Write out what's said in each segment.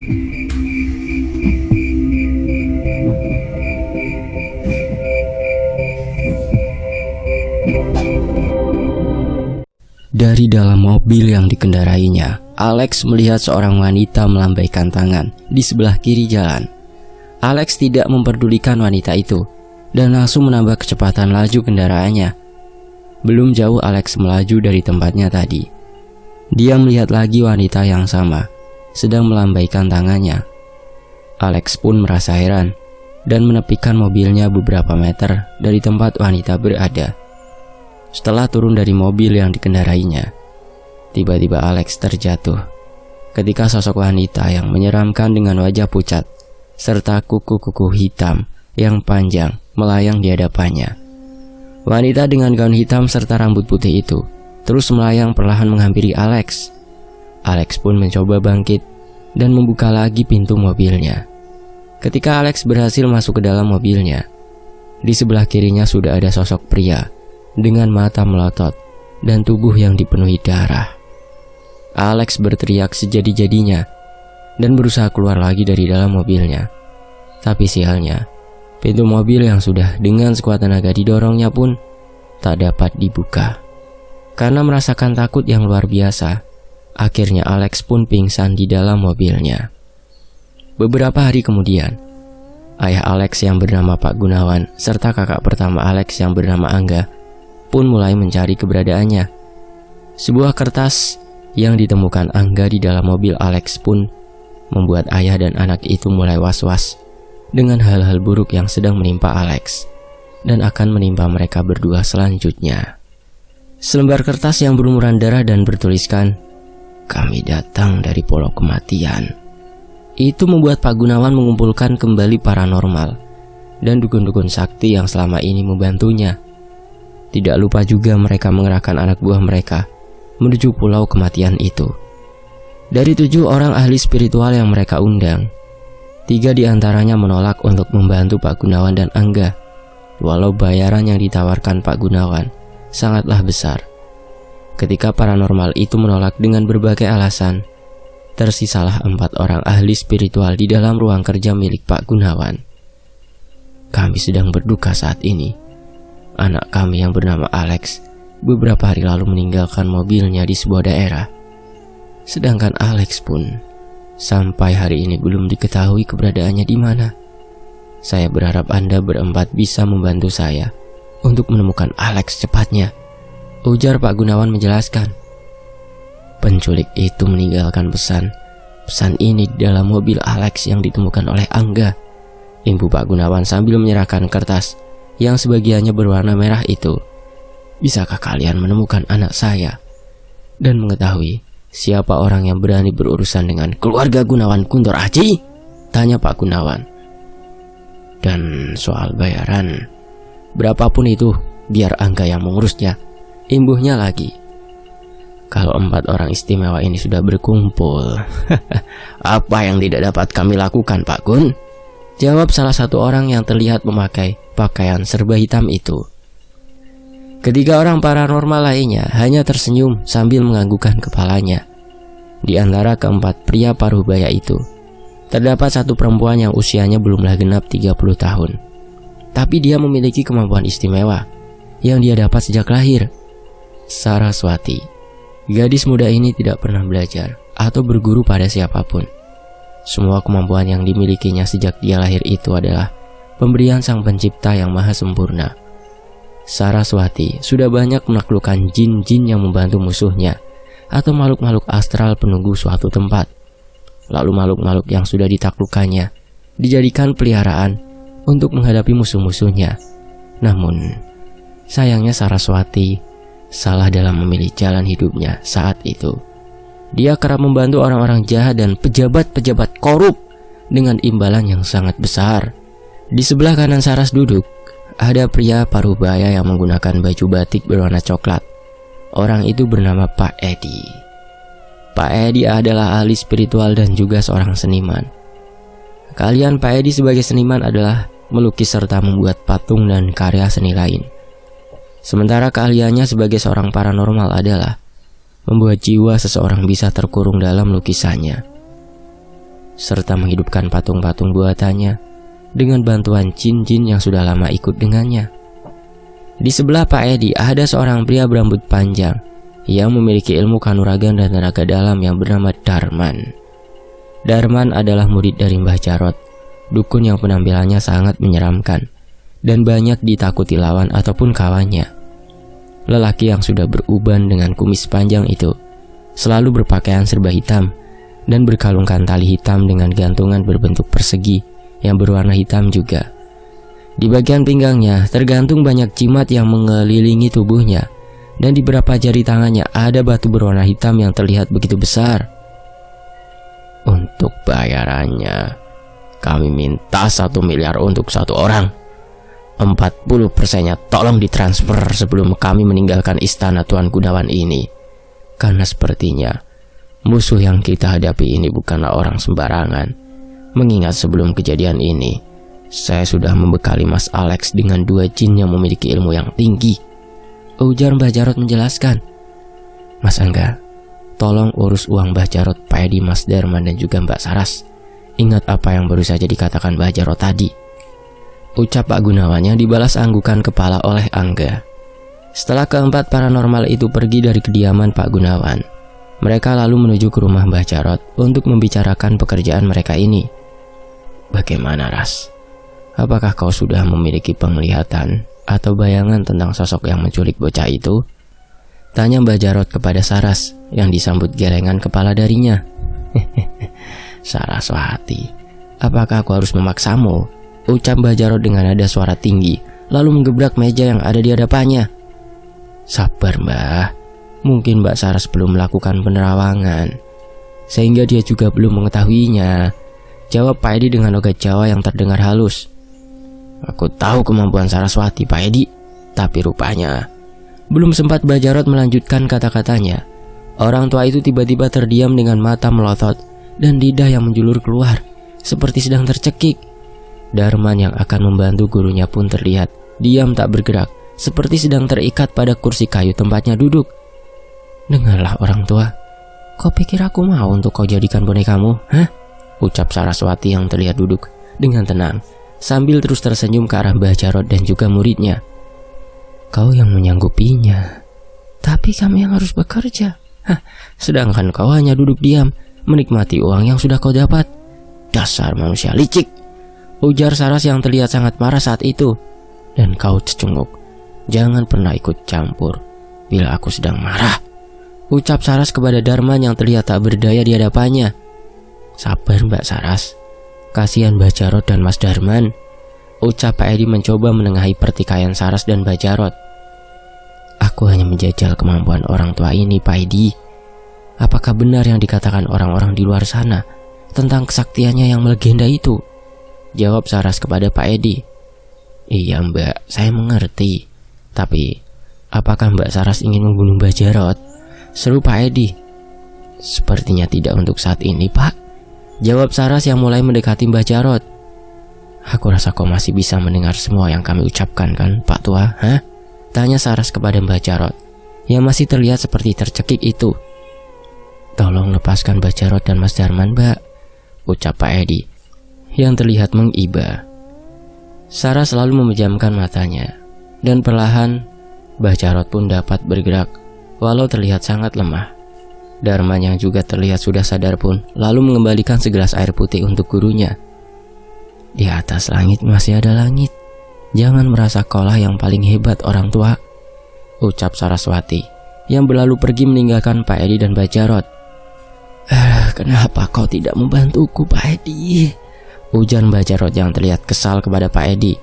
Dari dalam mobil yang dikendarainya, Alex melihat seorang wanita melambaikan tangan di sebelah kiri jalan. Alex tidak memperdulikan wanita itu dan langsung menambah kecepatan laju kendaraannya. Belum jauh Alex melaju dari tempatnya tadi, dia melihat lagi wanita yang sama sedang melambaikan tangannya. Alex pun merasa heran dan menepikan mobilnya beberapa meter dari tempat wanita berada. Setelah turun dari mobil yang dikendarainya, tiba-tiba Alex terjatuh ketika sosok wanita yang menyeramkan dengan wajah pucat serta kuku-kuku hitam yang panjang melayang di hadapannya. Wanita dengan gaun hitam serta rambut putih itu terus melayang perlahan menghampiri Alex. Alex pun mencoba bangkit dan membuka lagi pintu mobilnya. Ketika Alex berhasil masuk ke dalam mobilnya, di sebelah kirinya sudah ada sosok pria dengan mata melotot dan tubuh yang dipenuhi darah. Alex berteriak sejadi-jadinya dan berusaha keluar lagi dari dalam mobilnya. Tapi sialnya, pintu mobil yang sudah dengan sekuat tenaga didorongnya pun tak dapat dibuka. Karena merasakan takut yang luar biasa, akhirnya Alex pun pingsan di dalam mobilnya. Beberapa hari kemudian, ayah Alex yang bernama Pak Gunawan serta kakak pertama Alex yang bernama Angga pun mulai mencari keberadaannya. Sebuah kertas yang ditemukan Angga di dalam mobil Alex pun membuat ayah dan anak itu mulai was-was dengan hal-hal buruk yang sedang menimpa Alex dan akan menimpa mereka berdua selanjutnya. Selembar kertas yang berlumuran darah dan bertuliskan, "Kami datang dari Pulau Kematian." Itu membuat Pak Gunawan mengumpulkan kembali paranormal dan dukun-dukun sakti yang selama ini membantunya. Tidak lupa juga mereka mengerahkan anak buah mereka menuju Pulau Kematian itu. Dari 7 orang ahli spiritual yang mereka undang, 3 diantaranya menolak untuk membantu Pak Gunawan dan Angga, walau bayaran yang ditawarkan Pak Gunawan sangatlah besar. Ketika paranormal itu menolak dengan berbagai alasan, tersisalah 4 orang ahli spiritual di dalam ruang kerja milik Pak Gunawan. "Kami sedang berduka saat ini. Anak kami yang bernama Alex beberapa hari lalu meninggalkan mobilnya di sebuah daerah. Sedangkan Alex pun sampai hari ini belum diketahui keberadaannya di mana. Saya berharap Anda berempat bisa membantu saya untuk menemukan Alex cepatnya," ujar Pak Gunawan menjelaskan. Penculik itu meninggalkan pesan ini di dalam mobil Alex yang ditemukan oleh Angga, imbu Pak Gunawan sambil menyerahkan kertas yang sebagiannya berwarna merah itu. "Bisakah kalian menemukan anak saya dan mengetahui siapa orang yang berani berurusan dengan keluarga Gunawan Kuntor Aji?" tanya Pak Gunawan. "Dan soal bayaran, berapapun itu biar Angga yang mengurusnya," imbuhnya lagi. "Kalau 4 orang istimewa ini sudah berkumpul, apa yang tidak dapat kami lakukan, Pak Gun?" jawab salah satu orang yang terlihat memakai pakaian serba hitam itu. Ketiga orang paranormal lainnya hanya tersenyum sambil menganggukkan kepalanya. Di antara keempat pria parubaya itu, terdapat satu perempuan yang usianya belumlah genap 30 tahun. Tapi dia memiliki kemampuan istimewa yang dia dapat sejak lahir. Saraswati. Gadis muda ini tidak pernah belajar atau berguru pada siapapun. Semua kemampuan yang dimilikinya sejak dia lahir itu adalah pemberian Sang Pencipta yang maha sempurna. Saraswati sudah banyak menaklukkan jin-jin yang membantu musuhnya atau makhluk-makhluk astral penunggu suatu tempat. Lalu makhluk-makhluk yang sudah ditaklukkannya dijadikan peliharaan untuk menghadapi musuh-musuhnya. Namun, sayangnya Saraswati salah dalam memilih jalan hidupnya saat itu. Dia kerap membantu orang-orang jahat dan pejabat-pejabat korup dengan imbalan yang sangat besar. Di sebelah kanan Saras duduk, ada pria parubaya yang menggunakan baju batik berwarna coklat. Orang itu bernama Pak Edi. Pak Edi adalah ahli spiritual dan juga seorang seniman. Keahlian Pak Edi sebagai seniman adalah melukis serta membuat patung dan karya seni lain. Sementara keahliannya sebagai seorang paranormal adalah membuat jiwa seseorang bisa terkurung dalam lukisannya. serta menghidupkan patung-patung buatannya dengan bantuan jin-jin yang sudah lama ikut dengannya. Di sebelah Pak Edi ada seorang pria berambut panjang yang memiliki ilmu kanuragan dan tenaga dalam yang bernama Darman. Darman adalah murid dari Mbah Jarot, dukun yang penampilannya sangat menyeramkan dan banyak ditakuti lawan ataupun kawannya. Lelaki yang sudah beruban dengan kumis panjang itu selalu berpakaian serba hitam dan berkalungkan tali hitam dengan gantungan berbentuk persegi yang berwarna hitam juga. Di bagian pinggangnya tergantung banyak jimat yang mengelilingi tubuhnya, dan di beberapa jari tangannya ada batu berwarna hitam yang terlihat begitu besar. Untuk bayarannya, kami minta 1 miliar untuk 1 orang. 40%-nya tolong ditransfer sebelum kami meninggalkan istana Tuan Gunawan ini. Karena sepertinya musuh yang kita hadapi ini bukanlah orang sembarangan. Mengingat sebelum kejadian ini, saya sudah membekali Mas Alex dengan 2 jin yang memiliki ilmu yang tinggi, ujar Mbah Jarot menjelaskan. Mas Angga, tolong urus uang Mbah Jarot, Pak Edi, Mas Darman dan juga Mbak Saras. Ingat apa yang baru saja dikatakan Mbah Jarot tadi, ucap Pak Gunawan yang dibalas anggukan kepala oleh Angga. Setelah keempat paranormal itu pergi dari kediaman Pak Gunawan, mereka lalu menuju ke rumah Mbah Jarot untuk membicarakan pekerjaan mereka ini. Bagaimana, Ras? Apakah kau sudah memiliki penglihatan atau bayangan tentang sosok yang menculik bocah itu? Tanya Mbah Jarot kepada Saras yang disambut gelengan kepala darinya. Saraswati, apakah aku harus memaksamu? Ucap Mbah Jarot dengan nada suara tinggi, lalu menggebrak meja yang ada di hadapannya. Sabar Mbah, mungkin Mbak Saras belum melakukan penerawangan, sehingga dia juga belum mengetahuinya, jawab Pak Edi dengan logat Jawa yang terdengar halus. Aku tahu kemampuan Saraswati, Pak Edi, tapi rupanya belum sempat Mbah Jarot melanjutkan kata-katanya, orang tua itu tiba-tiba terdiam dengan mata melotot dan lidah yang menjulur keluar seperti sedang tercekik. Darman yang akan membantu gurunya pun terlihat diam tak bergerak, seperti sedang terikat pada kursi kayu tempatnya duduk. Dengarlah orang tua, kau pikir aku mau untuk kau jadikan bonekamu? Hah? Ucap Saraswati yang terlihat duduk dengan tenang, sambil terus tersenyum ke arah Mbah Jarot dan juga muridnya. Kau yang menyanggupinya, tapi kami yang harus bekerja. Hah, sedangkan kau hanya duduk diam, menikmati uang yang sudah kau dapat. Dasar manusia licik, ujar Saras yang terlihat sangat marah saat itu. Dan kau cecunguk, jangan pernah ikut campur bila aku sedang marah, ucap Saras kepada Darman yang terlihat tak berdaya di hadapannya. Sabar Mbak Saras, kasihan Mbah Jarot dan Mas Darman, ucap Pak Edi mencoba menengahi pertikaian Saras dan Mbah Jarot. Aku hanya menjajal kemampuan orang tua ini, Pak Edi. Apakah benar yang dikatakan orang-orang di luar sana tentang kesaktiannya yang melegenda itu? Jawab Saras kepada Pak Edi. Iya Mbak, saya mengerti. Tapi, apakah Mbak Saras ingin membunuh Mbah Jarot? Seru Pak Edi. Sepertinya tidak untuk saat ini, Pak, jawab Saras yang mulai mendekati Mbah Jarot. Aku rasa kau masih bisa mendengar semua yang kami ucapkan kan, Pak Tua? Hah? Tanya Saras kepada Mbah Jarot yang masih terlihat seperti tercekik itu. Tolong lepaskan Mbah Jarot dan Mas Darman, Mbak, ucap Pak Edi yang terlihat mengiba. Saras selalu memejamkan matanya, dan perlahan Mbah Jarot pun dapat bergerak walau terlihat sangat lemah. Darman yang juga terlihat sudah sadar pun lalu mengembalikan segelas air putih untuk gurunya. Di atas langit masih ada langit. Jangan merasa kaulah yang paling hebat orang tua, ucap Saraswati yang berlalu pergi meninggalkan Pak Edi dan Mbah Jarot. Kenapa kau tidak membantuku, Pak Edi? Ujar Mbah Jarot yang terlihat kesal kepada Pak Edi.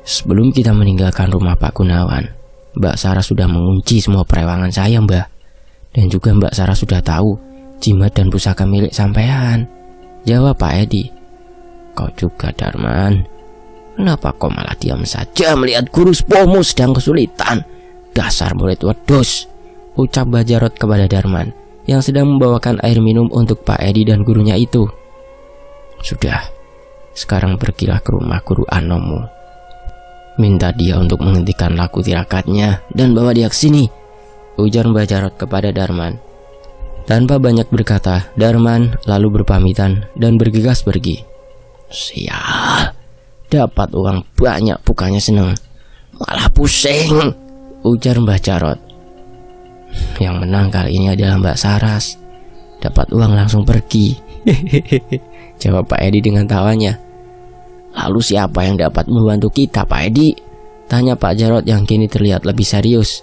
Sebelum kita meninggalkan rumah Pak Gunawan, Mbak Saras sudah mengunci semua perewangan saya, Mbah. Dan juga Mbak Saras sudah tahu jimat dan pusaka milik sampean, jawab Pak Edi. Kau juga, Darman. Kenapa kau malah diam saja melihat guru sepuhmu sedang kesulitan? Dasar murid wedus, ucap Mbah Jarot kepada Darman yang sedang membawakan air minum untuk Pak Edi dan gurunya itu. Sudah, sekarang pergilah ke rumah guru Anomu. Minta dia untuk menghentikan laku tirakatnya dan bawa dia ke sini, ujar Mbah Jarot kepada Darman. Tanpa banyak berkata, Darman lalu berpamitan dan bergegas pergi. Sial, dapat uang banyak bukannya seneng, malah pusing, ujar Mbah Jarot. Yang menang kali ini adalah Mbak Saras, dapat uang langsung pergi. Jawab Pak Edi dengan tawanya. Lalu siapa yang dapat membantu kita, Pak Edi? Tanya Pak Jarot yang kini terlihat lebih serius.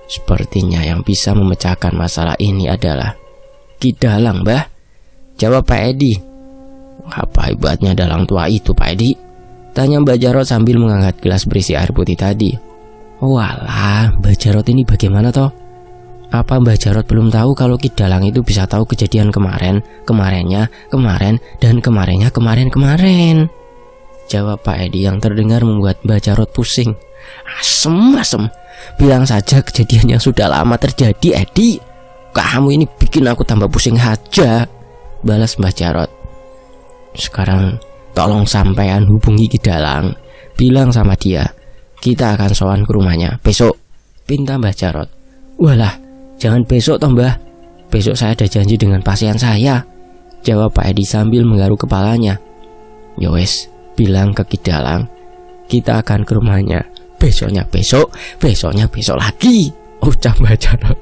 Sepertinya yang bisa memecahkan masalah ini adalah Ki Dalang, Mbah, jawab Pak Edi. Apa hebatnya dalang tua itu, Pak Edi? Tanya Mbak Jarot sambil mengangkat gelas berisi air putih tadi. Walah, Mbak Jarot ini bagaimana toh? Apa Mbak Jarot belum tahu kalau Ki Dalang itu bisa tahu kejadian kemarin, kemarinnya, kemarin, dan kemarinnya kemarin? Jawab Pak Edi yang terdengar membuat Mbak Jarot pusing. Asem. Bilang saja kejadian yang sudah lama terjadi, Edi. Kamu ini bikin aku tambah pusing aja, balas Mbah Jarot. Sekarang tolong sampean hubungi Ki Dalang, bilang sama dia kita akan sowan ke rumahnya besok, pinta Mbah Jarot. Walah, jangan besok toh Mbah, besok saya ada janji dengan pasien saya, jawab Pak Edi sambil menggaruk kepalanya. Yowes, bilang ke Ki Dalang kita akan ke rumahnya besoknya besok lagi, ucap Mbah Jarot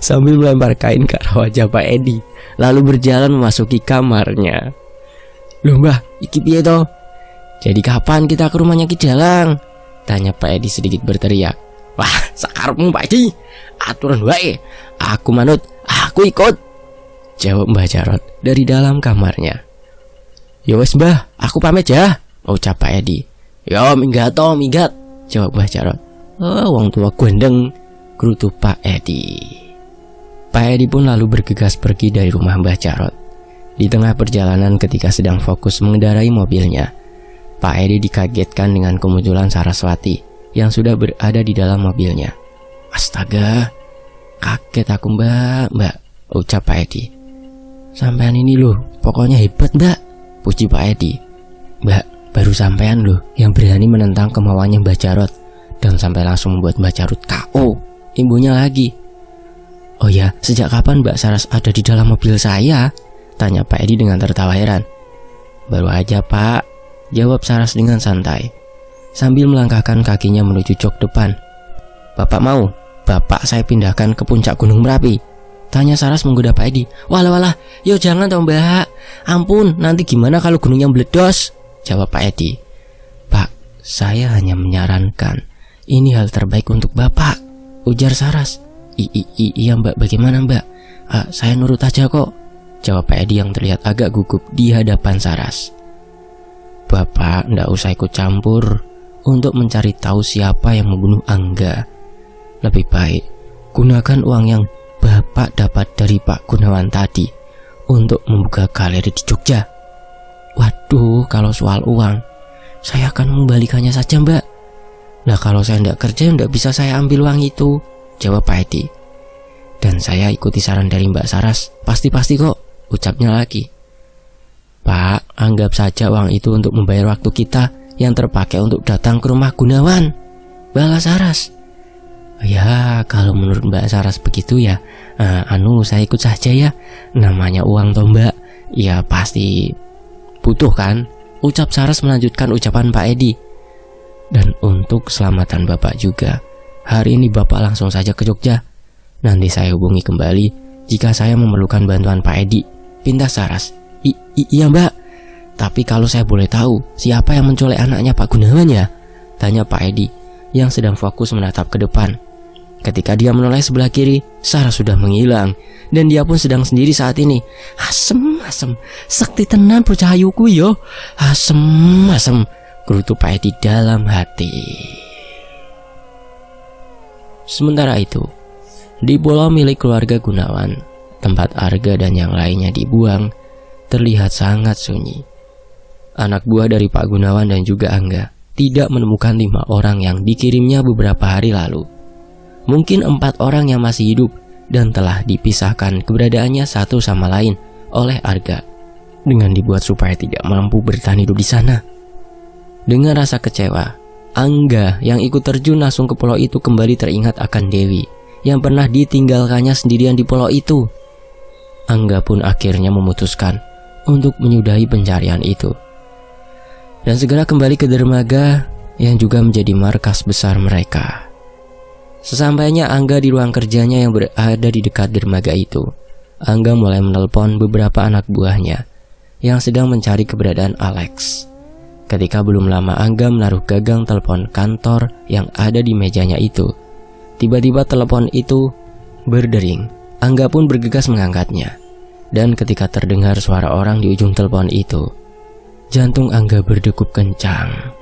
sambil melempar kain ke arah wajah Pak Edi, lalu berjalan memasuki kamarnya. Loh Mbah, iki piye toh? Jadi kapan kita ke rumahnya Ki Dalang? Tanya Pak Edi sedikit berteriak. Wah, sakarepmu Pak Edi, aturan wae, aku manut, aku ikut, jawab Mbah Jarot dari dalam kamarnya. Ya wes Mbah, aku pamit ya, ucap Pak Edi. Ya minggat, jawab Mbah Jarot. Wong tua gondeng, gerutu Pak Edi. Pak Edi pun lalu bergegas pergi dari rumah Mbah Jarot. Di tengah perjalanan ketika sedang fokus mengendarai mobilnya, Pak Edi dikagetkan dengan kemunculan Saraswati yang sudah berada di dalam mobilnya. Astaga, kaget aku mbak, ucap Pak Edi. Sampean ini loh, pokoknya hebat Mbak, puji Pak Edi. Mbak, baru sampean loh yang berani menentang kemauannya Mbah Jarot dan sampai langsung membuat Mbah Jarot KO. Imbunya lagi. Oh ya, sejak kapan Mbak Saras ada di dalam mobil saya? Tanya Pak Edi dengan tertawa heran. Baru aja Pak, jawab Saras dengan santai sambil melangkahkan kakinya menuju jok depan. Bapak mau? Bapak saya pindahkan ke puncak Gunung Merapi, tanya Saras menggoda Pak Edi. Walah, yo jangan toh Mbak, ampun, nanti gimana kalau gunungnya meledos, jawab Pak Edi. Pak, saya hanya menyarankan ini hal terbaik untuk Bapak, ujar Saras. Iya Mbak, bagaimana Mbak? Saya nurut aja kok, jawab Pak Edi yang terlihat agak gugup di hadapan Saras. Bapak ndak usah ikut campur untuk mencari tahu siapa yang membunuh Angga. Lebih baik gunakan uang yang Bapak dapat dari Pak Gunawan tadi untuk membuka galeri di Jogja. Waduh, kalau soal uang, saya akan mengembalikannya saja Mbak. Nah kalau saya ndak kerja, ndak bisa saya ambil uang itu, jawab Pak Edi. Dan saya ikuti saran dari Mbak Saras, pasti kok, ucapnya lagi. Pak, anggap saja uang itu untuk membayar waktu kita yang terpakai untuk datang ke rumah Gunawan, balas Saras. Ya, kalau menurut Mbak Saras begitu ya, saya ikut saja ya. Namanya uang toh Mbak, ya pasti butuh kan, ucap Saras melanjutkan ucapan Pak Edi. Dan untuk keselamatan Bapak juga, hari ini Bapak langsung saja ke Jogja. Nanti saya hubungi kembali jika saya memerlukan bantuan Pak Edi, pinta Saras. Iya Mbak, tapi kalau saya boleh tahu siapa yang menculik anaknya Pak Gunawan ya? Tanya Pak Edi yang sedang fokus menatap ke depan. Ketika dia menoleh sebelah kiri, Saras sudah menghilang dan dia pun sedang sendiri saat ini. Asem, sakti tenan bocah ayuku yo. Asem, gerutu Pak Edi dalam hati. Sementara itu, di pulau milik keluarga Gunawan, tempat Arga dan yang lainnya dibuang, terlihat sangat sunyi. Anak buah dari Pak Gunawan dan juga Angga tidak menemukan 5 orang yang dikirimnya beberapa hari lalu. Mungkin 4 orang yang masih hidup dan telah dipisahkan keberadaannya satu sama lain oleh Arga dengan dibuat supaya tidak mampu bertahan hidup di sana. Dengan rasa kecewa, Angga yang ikut terjun langsung ke pulau itu kembali teringat akan Dewi yang pernah ditinggalkannya sendirian di pulau itu. Angga pun akhirnya memutuskan untuk menyudahi pencarian itu dan segera kembali ke dermaga yang juga menjadi markas besar mereka. Sesampainya Angga di ruang kerjanya yang berada di dekat dermaga itu, Angga mulai menelpon beberapa anak buahnya yang sedang mencari keberadaan Alex. Ketika belum lama Angga menaruh gagang telepon kantor yang ada di mejanya itu, tiba-tiba telepon itu berdering. Angga pun bergegas mengangkatnya. Dan ketika terdengar suara orang di ujung telepon itu, jantung Angga berdegup kencang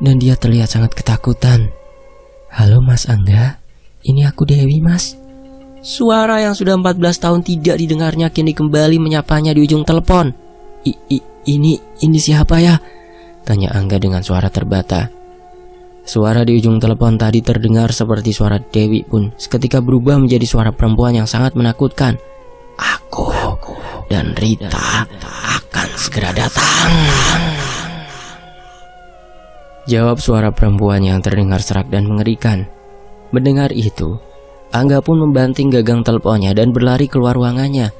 dan dia terlihat sangat ketakutan. "Halo Mas Angga, ini aku Dewi Mas." Suara yang sudah 14 tahun tidak didengarnya kini kembali menyapanya di ujung telepon. Ini siapa ya?" tanya Angga dengan suara terbata. Suara di ujung telepon tadi terdengar seperti suara Dewi pun seketika berubah menjadi suara perempuan yang sangat menakutkan. Aku dan Rita akan segera datang," jawab suara perempuan yang terdengar serak dan mengerikan. Mendengar itu, Angga pun membanting gagang teleponnya dan berlari keluar ruangannya,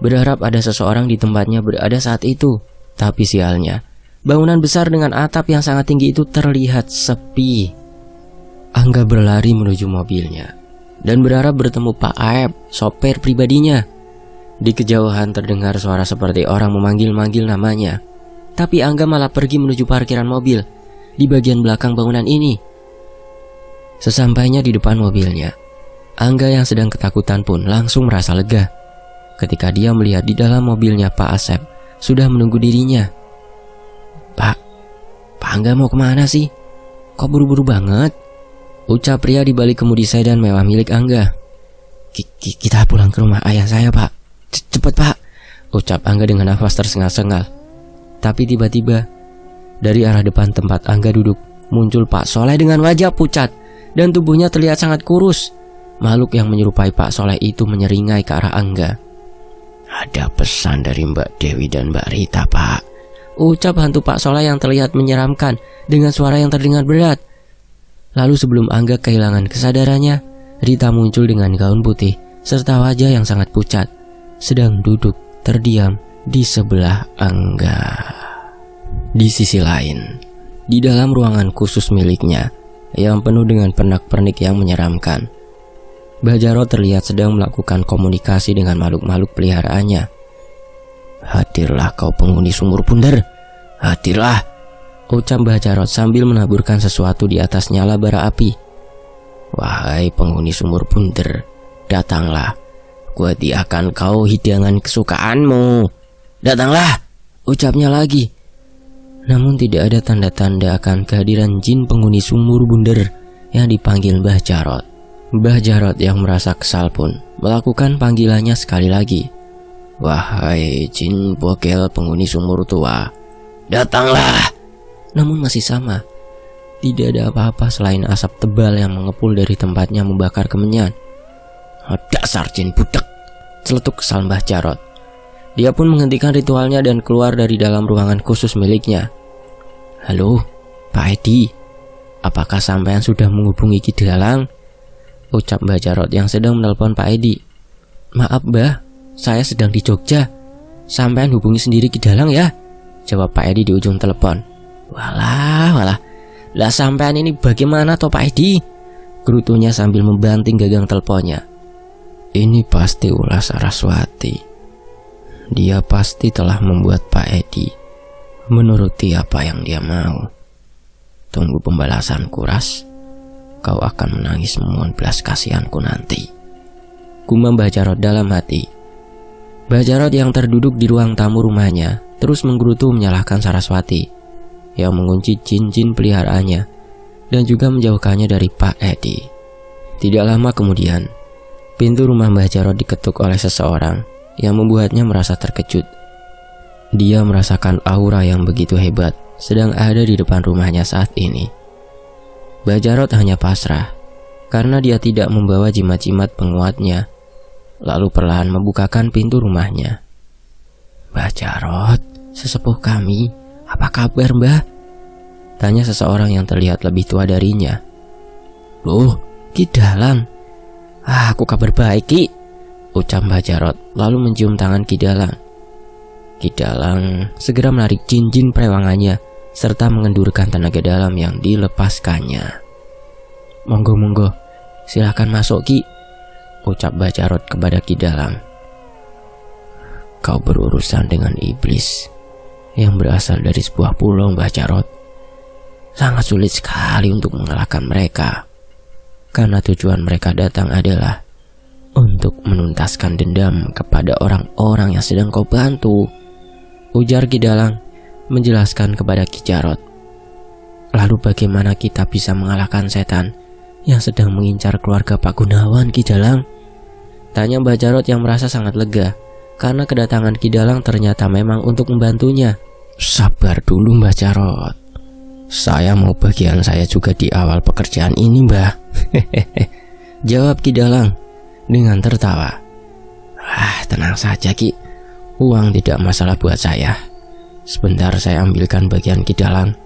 berharap ada seseorang di tempatnya berada saat itu. Tapi sialnya, bangunan besar dengan atap yang sangat tinggi itu terlihat sepi. Angga berlari menuju mobilnya dan berharap bertemu Pak Aep, sopir pribadinya. Di kejauhan terdengar suara seperti orang memanggil-manggil namanya. Tapi Angga malah pergi menuju parkiran mobil di bagian belakang bangunan ini. Sesampainya di depan mobilnya, Angga yang sedang ketakutan pun langsung merasa lega ketika dia melihat di dalam mobilnya Pak Asep sudah menunggu dirinya. Pak Angga mau kemana sih? Kok buru-buru banget?" ucap pria di balik kemudi sedan mewah milik Angga. Kita pulang ke rumah ayah saya, Pak. Cepat, Pak," ucap Angga dengan nafas tersengal-sengal. Tapi tiba-tiba dari arah depan tempat Angga duduk muncul Pak Soleh dengan wajah pucat dan tubuhnya terlihat sangat kurus. Makhluk yang menyerupai Pak Soleh itu menyeringai ke arah Angga. "Ada pesan dari Mbak Dewi dan Mbak Rita, Pak," ucap hantu Pak Soleh yang terlihat menyeramkan dengan suara yang terdengar berat. Lalu sebelum Angga kehilangan kesadarannya, Rita muncul dengan gaun putih serta wajah yang sangat pucat, sedang duduk terdiam di sebelah Angga. Di sisi lain, di dalam ruangan khusus miliknya yang penuh dengan pernak-pernik yang menyeramkan, Mbah Jarot terlihat sedang melakukan komunikasi dengan makhluk-makhluk peliharaannya. "Hadirlah kau penghuni sumur bundar, hadirlah," ucap Mbah Jarot sambil menaburkan sesuatu di atas nyala bara api. "Wahai penghuni sumur bundar, datanglah. Kuhadiahkan kau hidangan kesukaanmu. Datanglah," ucapnya lagi. Namun tidak ada tanda-tanda akan kehadiran jin penghuni sumur bundar yang dipanggil Mbah Jarot. Mbah Jarot yang merasa kesal pun melakukan panggilannya sekali lagi. "Wahai jin bogel penghuni sumur tua, datanglah." Namun masih sama. Tidak ada apa-apa selain asap tebal yang mengepul dari tempatnya membakar kemenyan. "Dasar jin budak," celetuk kesal Mbah Jarot. Dia pun menghentikan ritualnya dan keluar dari dalam ruangan khusus miliknya. "Halo, Pak Edi, apakah sampean sudah menghubungi Ki Dalang?" ucap Mbah Jarot yang sedang menelpon Pak Edi. "Maaf Mbah, saya sedang di Jogja. Sampean hubungi sendiri Ki Dalang ya," jawab Pak Edi di ujung telepon. Walah, lah sampean ini bagaimana toh Pak Edi?" gerutunya sambil membanting gagang teleponnya. "Ini pasti ulah Saraswati. Dia pasti telah membuat Pak Edi menuruti apa yang dia mau. Tunggu pembalasanku, Ras. Kau akan menangis memohon belas kasihanku nanti," gumam Mbah Jarot dalam hati. Mbah Jarot yang terduduk di ruang tamu rumahnya terus menggerutu menyalahkan Saraswati yang mengunci jin-jin peliharaannya dan juga menjauhkannya dari Pak Edi. Tidak lama kemudian, pintu rumah Mbah Jarot diketuk oleh seseorang yang membuatnya merasa terkejut. Dia merasakan aura yang begitu hebat sedang ada di depan rumahnya saat ini. Mbah Jarot hanya pasrah karena dia tidak membawa jimat-jimat penguatnya, lalu perlahan membukakan pintu rumahnya. "Mbah Jarot, sesepuh kami, apa kabar Mbah?" tanya seseorang yang terlihat lebih tua darinya. "Loh, Ki Dalang. Aku kabar baik Ki," ucap Mbah Jarot lalu mencium tangan Ki Dalang. Ki Dalang segera menarik cincin perewangannya serta mengendurkan tenaga dalam yang dilepaskannya. Monggo, silakan masuk Ki, ucap Mbah Jarot kepada Ki Dalang. Kau berurusan dengan iblis yang berasal dari sebuah pulau, Mbah Jarot. Sangat sulit sekali untuk mengalahkan mereka, karena tujuan mereka datang adalah untuk menuntaskan dendam kepada orang-orang yang sedang kau bantu, ujar Ki Dalang menjelaskan kepada Ki Jarot. Lalu bagaimana kita bisa mengalahkan setan yang sedang mengincar keluarga Pak Gunawan, Ki Dalang? Tanya Mbah Jarot yang merasa sangat lega karena kedatangan Ki Dalang ternyata memang untuk membantunya. Sabar dulu Mbah Jarot, saya mau bagian saya juga di awal pekerjaan ini, Mbah. Jawab Ki Dalang dengan tertawa. Tenang saja Ki, uang tidak masalah buat saya. Sebentar saya ambilkan bagian Ki Dalang,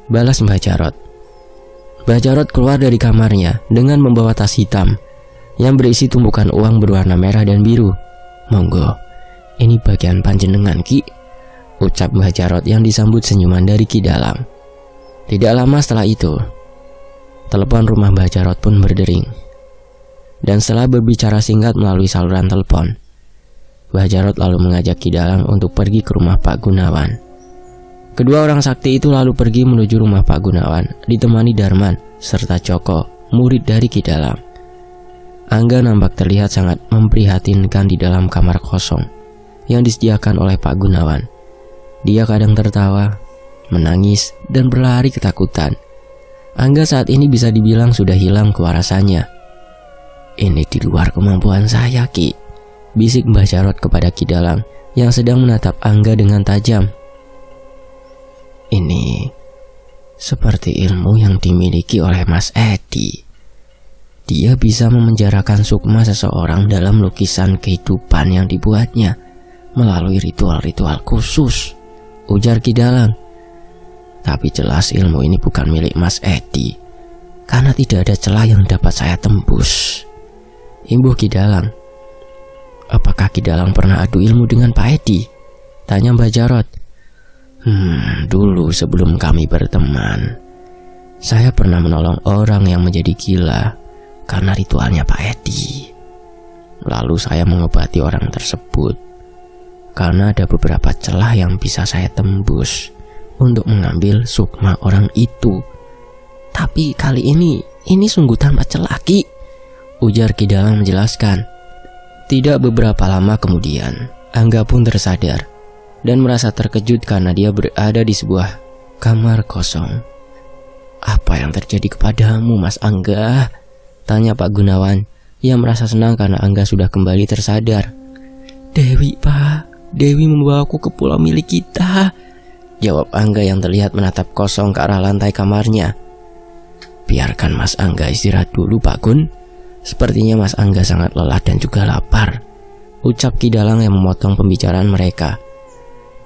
balas Mbah Jarot. Mbah Jarot keluar dari kamarnya dengan membawa tas hitam yang berisi tumpukan uang berwarna merah dan biru. Monggo, ini bagian panjenengan Ki, ucap Mbah Jarot yang disambut senyuman dari Ki Dalang. Tidak lama setelah itu, telepon rumah Mbah Jarot pun berdering. Dan setelah berbicara singkat melalui saluran telepon, Mbah Jarot lalu mengajak Ki Dalang untuk pergi ke rumah Pak Gunawan. Kedua orang sakti itu lalu pergi menuju rumah Pak Gunawan, ditemani Darman serta Joko, murid dari Ki Dalang. Angga nampak terlihat sangat memprihatinkan di dalam kamar kosong yang disediakan oleh Pak Gunawan. Dia kadang tertawa, menangis, dan berlari ketakutan. Angga saat ini bisa dibilang sudah hilang kewarasannya. Ini di luar kemampuan saya, Ki, bisik Mbah Jarot kepada Ki Dalang yang sedang menatap Angga dengan tajam. Ini seperti ilmu yang dimiliki oleh Mas Edi. Dia bisa memenjarakan sukma seseorang dalam lukisan kehidupan yang dibuatnya melalui ritual-ritual khusus, ujar Ki Dalang. Tapi jelas ilmu ini bukan milik Mas Edi, karena tidak ada celah yang dapat saya tembus, imbuh Ki Dalang. Apakah Ki Dalang pernah adu ilmu dengan Pak Edi? Tanya Mbah Jarot. Dulu sebelum kami berteman, saya pernah menolong orang yang menjadi gila karena ritualnya Pak Edi. Lalu saya mengobati orang tersebut karena ada beberapa celah yang bisa saya tembus untuk mengambil sukma orang itu. Tapi kali ini sungguh tanpa celah, Ki, ujar Ki Dalang menjelaskan. Tidak beberapa lama kemudian, Angga pun tersadar dan merasa terkejut karena dia berada di sebuah kamar kosong. Apa yang terjadi kepadamu, Mas Angga? Tanya Pak Gunawan yang merasa senang karena Angga sudah kembali tersadar. Dewi, Pak, Dewi membawaku ke pulau milik kita, jawab Angga yang terlihat menatap kosong ke arah lantai kamarnya. Biarkan Mas Angga istirahat dulu, Pak Gun. Sepertinya Mas Angga sangat lelah dan juga lapar, ucap Ki Dalang yang memotong pembicaraan mereka.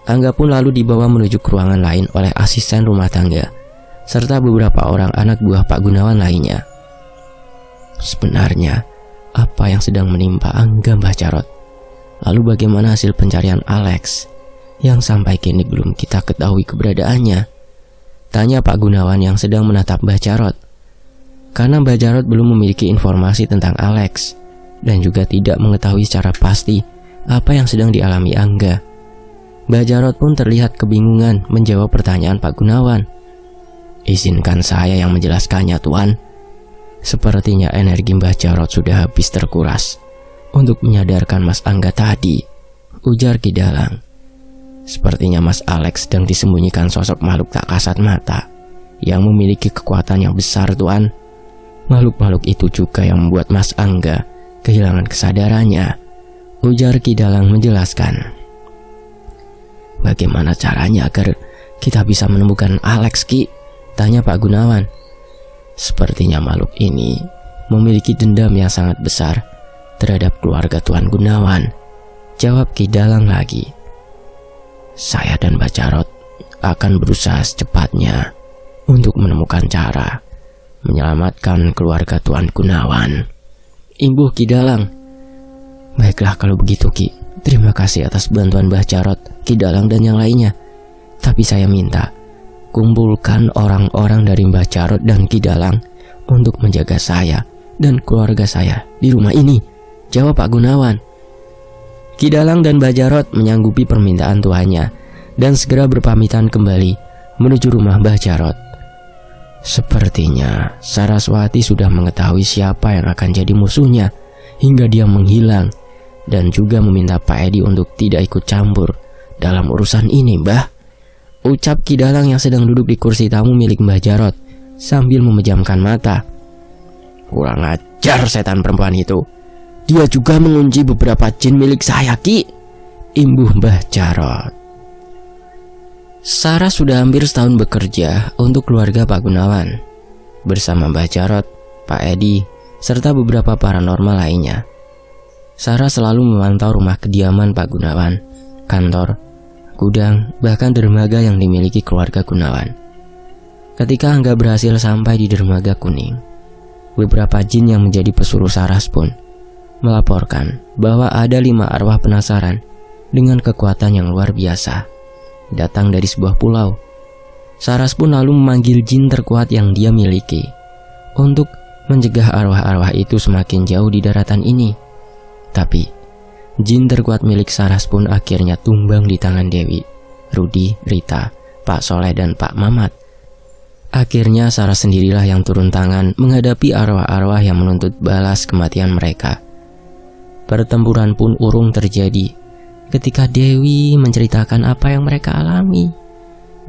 Angga pun lalu dibawa menuju ke ruangan lain oleh asisten rumah tangga serta beberapa orang anak buah Pak Gunawan lainnya. Sebenarnya apa yang sedang menimpa Angga, Mbah Jarot? Lalu bagaimana hasil pencarian Alex yang sampai kini belum kita ketahui keberadaannya? Tanya Pak Gunawan yang sedang menatap Mbah Jarot. Karena Mbah Jarot belum memiliki informasi tentang Alex dan juga tidak mengetahui secara pasti apa yang sedang dialami Angga. Mbah Jarot pun terlihat kebingungan menjawab pertanyaan Pak Gunawan. Izinkan saya yang menjelaskannya, Tuan. Sepertinya energi Mbah Jarot sudah habis terkuras untuk menyadarkan Mas Angga tadi, ujar Ki Dalang. Sepertinya Mas Alex sedang disembunyikan sosok makhluk tak kasat mata yang memiliki kekuatan yang besar, Tuan. Makhluk-makhluk itu juga yang membuat Mas Angga kehilangan kesadarannya, ujar Ki Dalang menjelaskan. Bagaimana caranya agar kita bisa menemukan Alex, Ki? Tanya Pak Gunawan. Sepertinya makhluk ini memiliki dendam yang sangat besar terhadap keluarga Tuan Gunawan, jawab Ki Dalang lagi. Saya dan Mbah Jarot akan berusaha secepatnya untuk menemukan cara menyelamatkan keluarga Tuan Gunawan, imbuh Ki Dalang. Baiklah kalau begitu Ki. Terima kasih atas bantuan Mbah Jarot, Ki Dalang dan yang lainnya. Tapi saya minta, kumpulkan orang-orang dari Mbah Jarot dan Ki Dalang untuk menjaga saya dan keluarga saya di rumah ini, jawab Pak Gunawan. Ki Dalang dan Mbah Jarot menyanggupi permintaan tuannya dan segera berpamitan kembali menuju rumah Mbah Jarot. Sepertinya Saraswati sudah mengetahui siapa yang akan jadi musuhnya hingga dia menghilang, dan juga meminta Pak Edi untuk tidak ikut campur dalam urusan ini, Mbah, ucap Ki Dalang yang sedang duduk di kursi tamu milik Mbah Jarot sambil memejamkan mata. Kurang ajar setan perempuan itu. Dia juga mengunci beberapa jin milik saya, Ki, imbuh Mbah Jarot. Saras sudah hampir setahun bekerja untuk keluarga Pak Gunawan bersama Mbah Jarot, Pak Edi, serta beberapa paranormal lainnya. Saras selalu memantau rumah kediaman Pak Gunawan, kantor, gudang, bahkan dermaga yang dimiliki keluarga Gunawan. Ketika Angga berhasil sampai di dermaga kuning, beberapa jin yang menjadi pesuruh Saras pun melaporkan bahwa ada 5 arwah penasaran dengan kekuatan yang luar biasa datang dari sebuah pulau. Saras pun lalu memanggil jin terkuat yang dia miliki untuk mencegah arwah-arwah itu semakin jauh di daratan ini. Tapi jin terkuat milik Saras pun akhirnya tumbang di tangan Dewi, Rudi, Rita, Pak Soleh dan Pak Mamat. Akhirnya Saras sendirilah yang turun tangan menghadapi arwah-arwah yang menuntut balas kematian mereka. Pertempuran pun urung terjadi ketika Dewi menceritakan apa yang mereka alami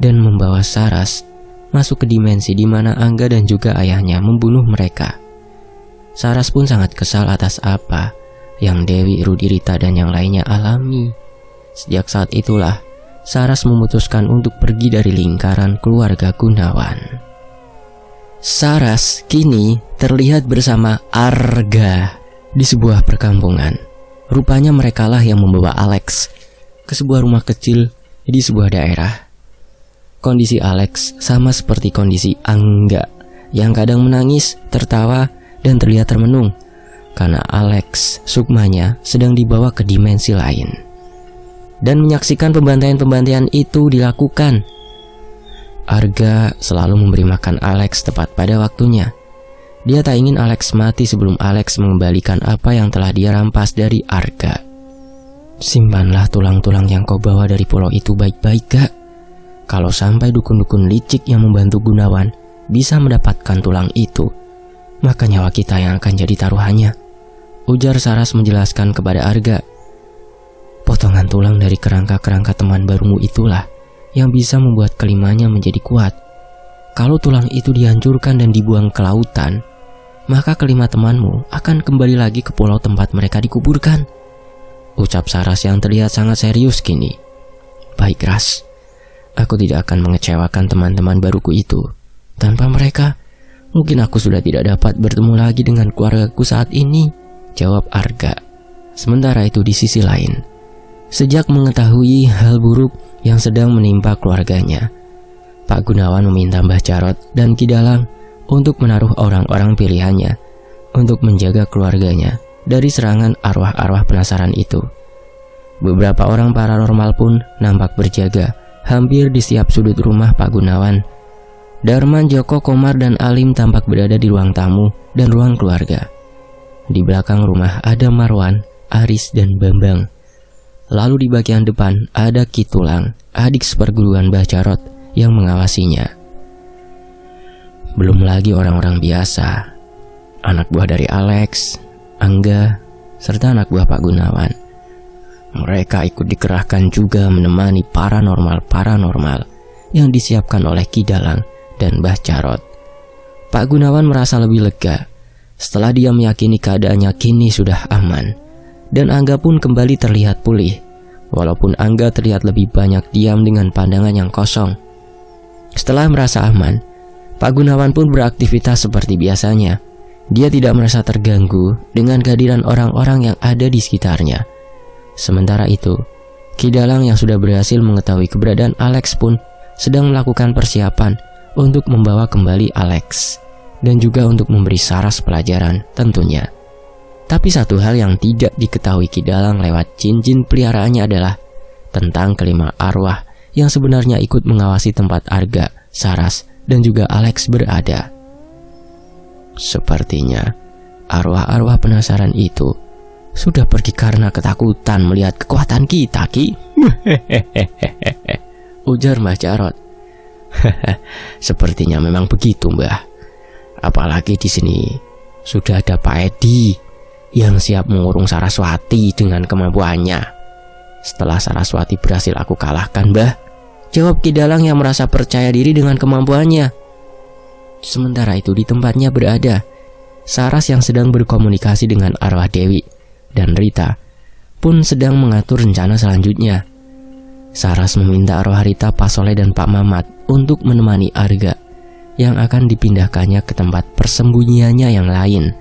dan membawa Saras masuk ke dimensi di mana Angga dan juga ayahnya membunuh mereka. Saras pun sangat kesal atas apa yang Dewi, Rudi, Rita dan yang lainnya alami. Sejak saat itulah Saras memutuskan untuk pergi dari lingkaran keluarga Gunawan. Saras kini terlihat bersama Arga di sebuah perkampungan. Rupanya merekalah yang membawa Alex ke sebuah rumah kecil di sebuah daerah. Kondisi Alex sama seperti kondisi Angga yang kadang menangis, tertawa, dan terlihat termenung karena Alex, sukmanya, sedang dibawa ke dimensi lain. Dan menyaksikan pembantaian-pembantaian itu dilakukan. Arga selalu memberi makan Alex tepat pada waktunya. Dia tak ingin Alex mati sebelum Alex mengembalikan apa yang telah dia rampas dari Arga. Simpanlah tulang-tulang yang kau bawa dari pulau itu baik-baik, Gak. Kalau sampai dukun-dukun licik yang membantu Gunawan bisa mendapatkan tulang itu, maka nyawa kita yang akan jadi taruhannya, ujar Saras menjelaskan kepada Arga. Potongan tulang dari kerangka-kerangka teman barumu itulah yang bisa membuat kelimanya menjadi kuat. Kalau tulang itu dihancurkan dan dibuang ke lautan, maka kelima temanmu akan kembali lagi ke pulau tempat mereka dikuburkan, ucap Saras yang terlihat sangat serius kini. Baik, Ras, aku tidak akan mengecewakan teman-teman baruku itu. Tanpa mereka, mungkin aku sudah tidak dapat bertemu lagi dengan keluargaku saat ini, jawab Arga. Sementara itu di sisi lain, sejak mengetahui hal buruk yang sedang menimpa keluarganya, Pak Gunawan meminta Mbah Jarot dan Ki Dalang untuk menaruh orang-orang pilihannya untuk menjaga keluarganya dari serangan arwah-arwah penasaran itu. Beberapa orang paranormal pun nampak berjaga hampir di setiap sudut rumah Pak Gunawan. Darman, Joko, Komar, dan Alim tampak berada di ruang tamu dan ruang keluarga. Di belakang rumah ada Marwan, Aris, dan Bambang. Lalu di bagian depan ada Ki Tulang, adik seperguruan Mbah Jarot, yang mengawasinya. Belum lagi orang-orang biasa, anak buah dari Alex, Angga, serta anak buah Pak Gunawan. Mereka ikut dikerahkan juga menemani paranormal yang disiapkan oleh Ki Dalang dan Mbah Jarot. Pak Gunawan merasa lebih lega setelah dia meyakini keadaannya kini sudah aman, dan Angga pun kembali terlihat pulih, walaupun Angga terlihat lebih banyak diam dengan pandangan yang kosong. Setelah merasa aman, Pak Gunawan pun beraktivitas seperti biasanya. Dia tidak merasa terganggu dengan kehadiran orang-orang yang ada di sekitarnya. Sementara itu, Ki Dalang yang sudah berhasil mengetahui keberadaan Alex pun sedang melakukan persiapan untuk membawa kembali Alex, dan juga untuk memberi Saras pelajaran tentunya. Tapi satu hal yang tidak diketahui Ki Dalang lewat jin-jin peliharaannya adalah tentang kelima arwah yang sebenarnya ikut mengawasi tempat Arga, Saras, dan juga Alex berada. Sepertinya arwah-arwah penasaran itu sudah pergi karena ketakutan melihat kekuatan kita, Ki. Ujar Mbah Jarot. Sepertinya memang begitu, Mbah. Apalagi di sini sudah ada Pak Edi yang siap mengurung Saraswati dengan kemampuannya. Setelah Saraswati berhasil aku kalahkan, Mbah, jawab Ki Dalang yang merasa percaya diri dengan kemampuannya. Sementara itu di tempatnya berada Saras yang sedang berkomunikasi dengan arwah Dewi, dan Rita pun sedang mengatur rencana selanjutnya. Saras meminta arwah Rita, Pak Soleh, dan Pak Mamat untuk menemani Arga yang akan dipindahkannya ke tempat persembunyiannya yang lain.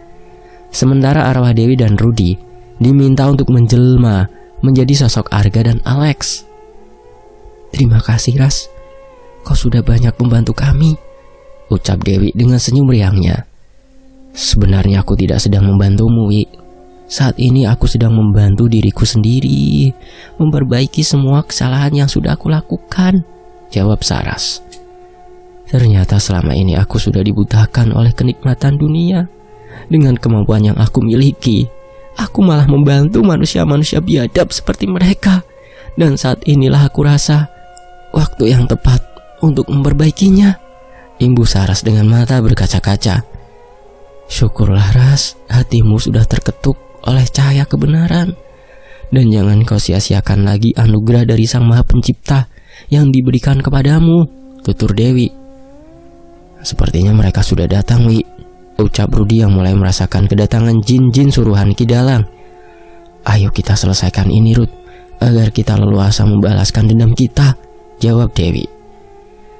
Sementara arwah Dewi dan Rudi diminta untuk menjelma menjadi sosok Arga dan Alex. Terima kasih, Ras. Kau sudah banyak membantu kami, ucap Dewi dengan senyum riangnya. Sebenarnya aku tidak sedang membantumu, Wi. Saat ini aku sedang membantu diriku sendiri, memperbaiki semua kesalahan yang sudah aku lakukan, jawab Saras. Ternyata selama ini aku sudah dibutakan oleh kenikmatan dunia. Dengan kemampuan yang aku miliki, aku malah membantu manusia-manusia biadab seperti mereka. Dan saat inilah aku rasa waktu yang tepat untuk memperbaikinya, imbuh Saras dengan mata berkaca-kaca. Syukurlah, Ras, hatimu sudah terketuk oleh cahaya kebenaran. Dan jangan kau sia-siakan lagi anugerah dari Sang Maha Pencipta yang diberikan kepadamu, tutur Dewi. Sepertinya mereka sudah datang, Wi, ucap Rudi yang mulai merasakan kedatangan jin-jin suruhan Ki Dalang. Ayo kita selesaikan ini, Rud, agar kita leluasa membalaskan dendam kita, jawab Dewi.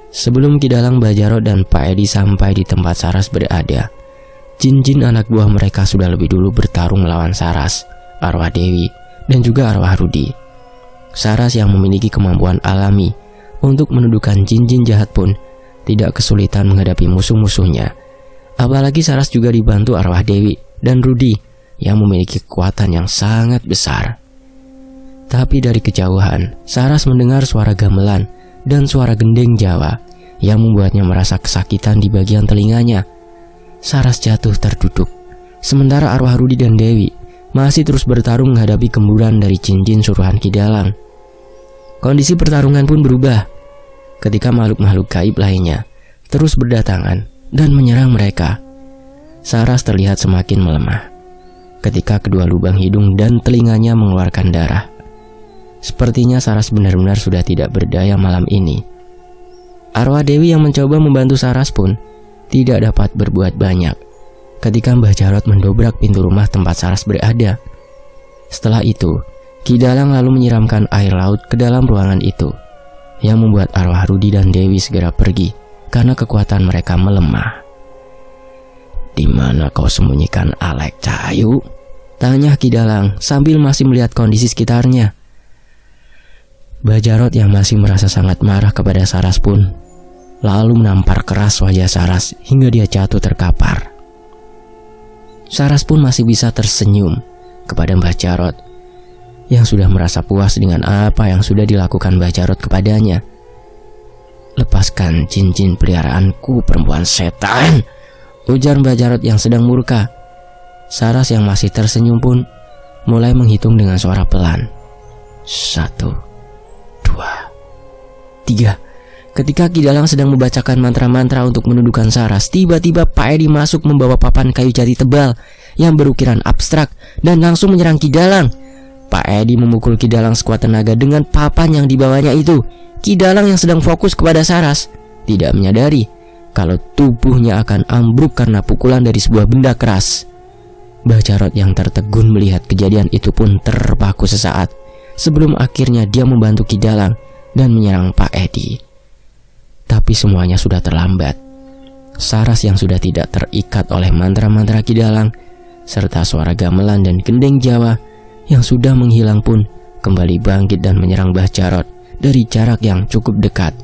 Sebelum Ki Dalang, Mbah Jarot, dan Pak Edi sampai di tempat Saras berada, jin-jin anak buah mereka sudah lebih dulu bertarung melawan Saras, arwah Dewi, dan juga arwah Rudi. Saras yang memiliki kemampuan alami untuk menundukkan jin-jin jahat pun tidak kesulitan menghadapi musuh-musuhnya. Apalagi Saras juga dibantu arwah Dewi dan Rudi yang memiliki kekuatan yang sangat besar. Tapi dari kejauhan, Saras mendengar suara gamelan dan suara gendeng Jawa yang membuatnya merasa kesakitan di bagian telinganya. Saras jatuh terduduk, sementara arwah Rudi dan Dewi masih terus bertarung menghadapi gemburan dari jin-jin suruhan Ki Dalang. Kondisi pertarungan pun berubah ketika makhluk-makhluk gaib lainnya terus berdatangan dan menyerang mereka. Saras terlihat semakin melemah ketika kedua lubang hidung dan telinganya mengeluarkan darah. Sepertinya Saras benar-benar sudah tidak berdaya malam ini. Arwah Dewi yang mencoba membantu Saras pun tidak dapat berbuat banyak ketika Mbah Jarot mendobrak pintu rumah tempat Saras berada. Setelah itu, Ki Dalang lalu menyiramkan air laut ke dalam ruangan itu, yang membuat arwah Rudi dan Dewi segera pergi karena kekuatan mereka melemah. Di mana kau sembunyikan Alex, Cahayu? Tanya Ki Dalang sambil masih melihat kondisi sekitarnya. Mbah Jarot yang masih merasa sangat marah kepada Saras pun lalu menampar keras wajah Saras hingga dia jatuh terkapar. Saras pun masih bisa tersenyum kepada Mbah Jarot yang sudah merasa puas dengan apa yang sudah dilakukan Mbah Jarot kepadanya. Lepaskan jin-jin peliharaanku, perempuan setan, ujar Mbah Jarot yang sedang murka. Saras yang masih tersenyum pun mulai menghitung dengan suara pelan. 1, 2, 3. Ketika Ki Dalang sedang membacakan mantra-mantra untuk menundukkan Saras, tiba-tiba Pak Edi masuk membawa papan kayu jati tebal yang berukiran abstrak dan langsung menyerang Ki Dalang. Pak Edi memukul Ki Dalang sekuat tenaga dengan papan yang dibawanya itu. Ki Dalang yang sedang fokus kepada Saras tidak menyadari kalau tubuhnya akan ambruk karena pukulan dari sebuah benda keras. Mbah Jarot yang tertegun melihat kejadian itu pun terpaku sesaat sebelum akhirnya dia membantu Ki Dalang dan menyerang Pak Edi. Tapi semuanya sudah terlambat. Saras yang sudah tidak terikat oleh mantra-mantra Ki Dalang serta suara gamelan dan gendeng Jawa yang sudah menghilang pun kembali bangkit dan menyerang Mbah Jarot dari jarak yang cukup dekat.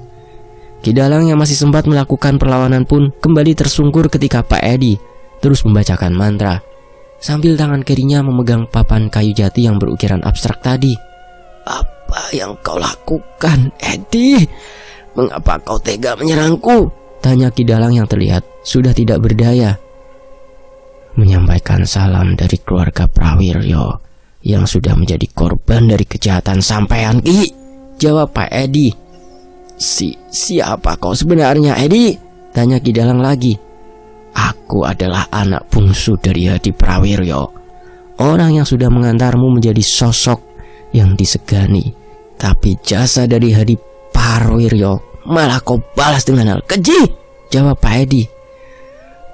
Ki Dalang yang masih sempat melakukan perlawanan pun kembali tersungkur ketika Pak Edi terus membacakan mantra. sambil tangan kirinya memegang papan kayu jati yang berukiran abstrak tadi. "Apa yang kau lakukan, Eddie? Mengapa kau tega menyerangku?" tanya Ki Dalang yang terlihat sudah tidak berdaya. "Menyampaikan salam dari keluarga Prawiryo yang sudah menjadi korban dari kejahatan sampean, Ki," jawab Pak Edi. Siapa kau sebenarnya, Edi?" tanya Ki Dalang lagi. "Aku adalah anak bungsu dari Hadi Prawiryo, orang yang sudah mengantarmu menjadi sosok yang disegani. Tapi jasa dari Hadi Prawiryo malah kau balas dengan hal keji," jawab Pak Edi.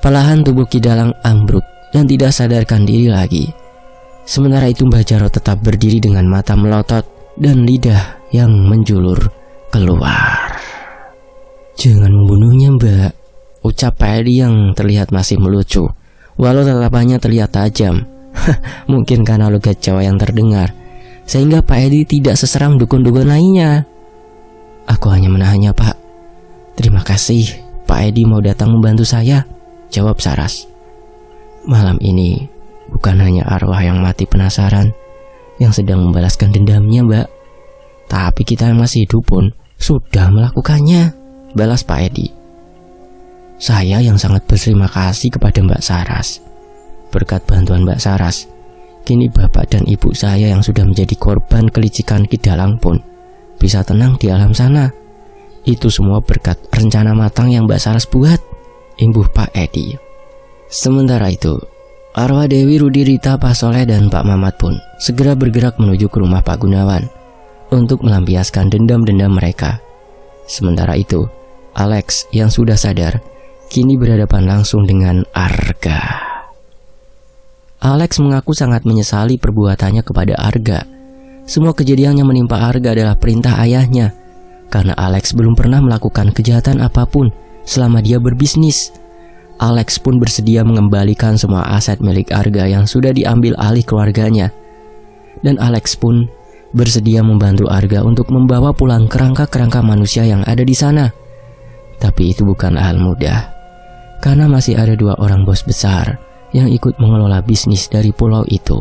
Perlahan tubuh Ki Dalang ambruk dan tidak sadarkan diri lagi. Sementara itu Mbah Jarot tetap berdiri dengan mata melotot dan lidah yang menjulur keluar. "Jangan membunuhnya, Mbak," ucap Pak Edi yang terlihat masih melucu, walau tatapannya terlihat tajam. Mungkin karena logat Jawa yang terdengar, sehingga Pak Edi tidak seseram dukun-dukun lainnya. "Aku hanya menahannya, Pak." "Terima kasih, Pak Edi mau datang membantu saya," jawab Saras. "Malam ini bukan hanya arwah yang mati penasaran yang sedang membalaskan dendamnya, Mbak, tapi kita yang masih hidup pun sudah melakukannya," balas Pak Edi. "Saya yang sangat berterima kasih kepada Mbak Saras. Berkat bantuan Mbak Saras, kini bapak dan ibu saya yang sudah menjadi korban kelicikan Ki Dalang pun bisa tenang di alam sana. Itu semua berkat rencana matang yang Mbak Saras buat," imbuh Pak Edi. Sementara itu, arwah Dewi Rudi Rita, Pak Soleh dan Pak Mamat pun segera bergerak menuju ke rumah Pak Gunawan untuk melampiaskan dendam-dendam mereka. Sementara itu, Alex yang sudah sadar kini berhadapan langsung dengan Arga. Alex mengaku sangat menyesali perbuatannya kepada Arga. Semua kejadian yang menimpa Arga adalah perintah ayahnya, karena Alex belum pernah melakukan kejahatan apapun selama dia berbisnis. Alex pun bersedia mengembalikan semua aset milik Arga yang sudah diambil alih keluarganya. Dan Alex pun bersedia membantu Arga untuk membawa pulang kerangka-kerangka manusia yang ada di sana. Tapi itu bukan hal mudah, karena masih ada 2 orang bos besar yang ikut mengelola bisnis dari pulau itu.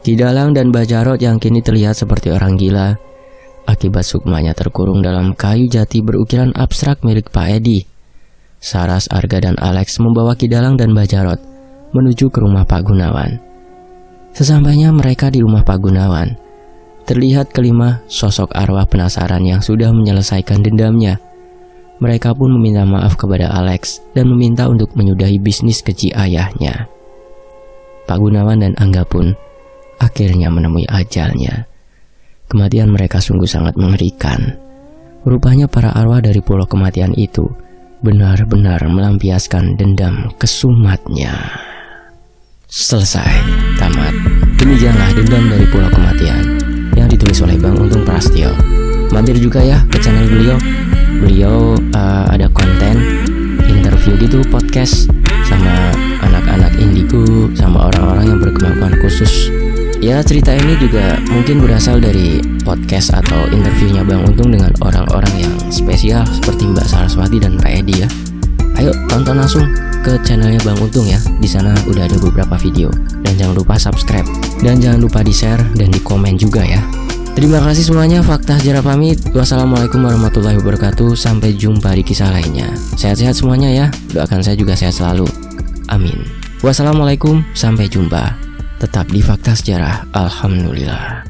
Ki Dalang dan Mbah Jarot yang kini terlihat seperti orang gila akibat sukmanya terkurung dalam kayu jati berukiran abstrak milik Pak Edi. Saras, Arga dan Alex membawa Ki Dalang dan Mbah Jarot menuju ke rumah Pak Gunawan. Sesampainya mereka di rumah Pak Gunawan, terlihat kelima sosok arwah penasaran yang sudah menyelesaikan dendamnya. Mereka pun meminta maaf kepada Alex dan meminta untuk menyudahi bisnis keji ayahnya. Pak Gunawan dan Angga pun akhirnya menemui ajalnya. Kematian mereka sungguh sangat mengerikan. Rupanya para arwah dari pulau kematian itu benar-benar melampiaskan dendam kesumatnya. Selesai, tamat. Demikianlah Dendam dari Pulau Kematian yang ditulis oleh Bang Untung Prastio. Mampir juga ya ke channel beliau. Beliau ada konten interview gitu, podcast sama anak-anak indigo, sama orang-orang yang berkemampuan khusus. Ya, cerita ini juga mungkin berasal dari podcast atau interviewnya Bang Untung dengan orang-orang yang spesial seperti Mbak Saraswati dan Pak Edi ya. Ayo tonton langsung ke channelnya Bang Untung ya. Di sana udah ada beberapa video. Dan jangan lupa subscribe dan jangan lupa di-share dan di-komen juga ya. Terima kasih semuanya. Fakta Sejarah pamit. Wassalamualaikum warahmatullahi wabarakatuh. Sampai jumpa di kisah lainnya. Sehat-sehat semuanya ya. Doakan saya juga sehat selalu. Amin. Wassalamualaikum. Sampai jumpa. Tetap di Fakta Sejarah. Alhamdulillah.